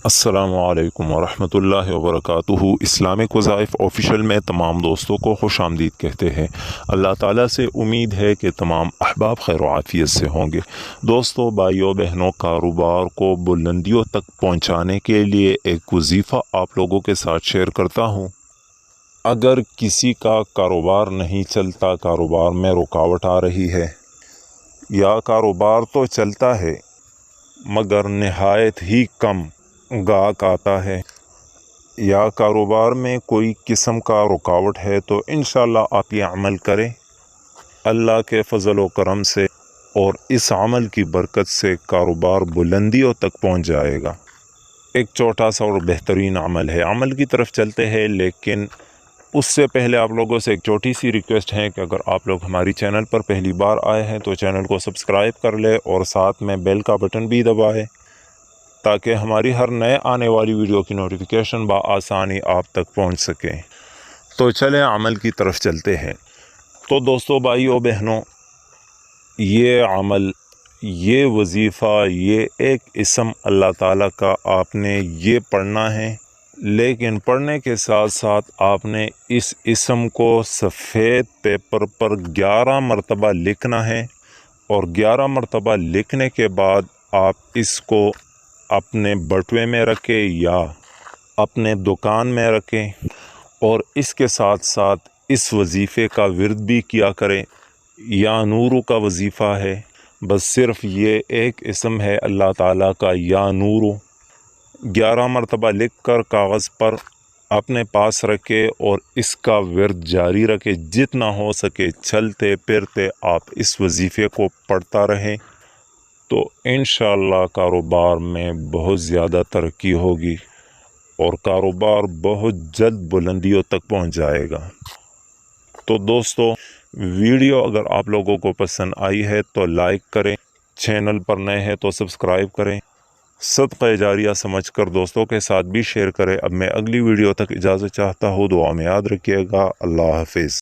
السلام علیکم ورحمۃ اللہ وبرکاتہ۔ اسلامک وظائف آفیشیل میں تمام دوستوں کو خوش آمدید کہتے ہیں۔ اللہ تعالیٰ سے امید ہے کہ تمام احباب خیر و عافیت سے ہوں گے۔ دوستوں، بھائیوں بہنوں، کاروبار کو بلندیوں تک پہنچانے کے لیے ایک وظیفہ آپ لوگوں کے ساتھ شیئر کرتا ہوں۔ اگر کسی کا کاروبار نہیں چلتا، کاروبار میں رکاوٹ آ رہی ہے، یا کاروبار تو چلتا ہے مگر نہایت ہی کم گاہک آتا ہے، یا کاروبار میں کوئی قسم کا رکاوٹ ہے، تو انشاءاللہ آپ یہ عمل کریں۔ اللہ کے فضل و کرم سے اور اس عمل کی برکت سے کاروبار بلندیوں تک پہنچ جائے گا۔ ایک چھوٹا سا اور بہترین عمل ہے، عمل کی طرف چلتے ہیں، لیکن اس سے پہلے آپ لوگوں سے ایک چھوٹی سی ریکویسٹ ہے کہ اگر آپ لوگ ہماری چینل پر پہلی بار آئے ہیں تو چینل کو سبسکرائب کر لے اور ساتھ میں بیل کا بٹن بھی دبائے، تاکہ ہماری ہر نئے آنے والی ویڈیو کی نوٹیفیکیشن بآسانی آپ تک پہنچ سکے۔ تو چلیں عمل کی طرف چلتے ہیں۔ تو دوستوں، بھائیوں بہنوں، یہ عمل، یہ وظیفہ، یہ ایک اسم اللہ تعالیٰ کا آپ نے یہ پڑھنا ہے، لیکن پڑھنے کے ساتھ ساتھ آپ نے اس اسم کو سفید پیپر پر 11 مرتبہ لکھنا ہے، اور 11 مرتبہ لکھنے کے بعد آپ اس کو اپنے بٹوے میں رکھیں یا اپنے دکان میں رکھیں، اور اس کے ساتھ ساتھ اس وظیفے کا ورد بھی کیا کریں۔ یا نورو کا وظیفہ ہے، بس صرف یہ ایک اسم ہے اللہ تعالیٰ کا، یا نورو، 11 مرتبہ لکھ کر کاغذ پر اپنے پاس رکھے اور اس کا ورد جاری رکھے۔ جتنا ہو سکے چلتے پھرتے آپ اس وظیفے کو پڑھتا رہیں، تو انشاءاللہ کاروبار میں بہت زیادہ ترقی ہوگی اور کاروبار بہت جلد بلندیوں تک پہنچ جائے گا۔ تو دوستو، ویڈیو اگر آپ لوگوں کو پسند آئی ہے تو لائک کریں، چینل پر نئے ہیں تو سبسکرائب کریں، صدقہ جاریہ سمجھ کر دوستوں کے ساتھ بھی شیئر کریں۔ اب میں اگلی ویڈیو تک اجازت چاہتا ہوں، دعا میں یاد رکھیے گا۔ اللہ حافظ۔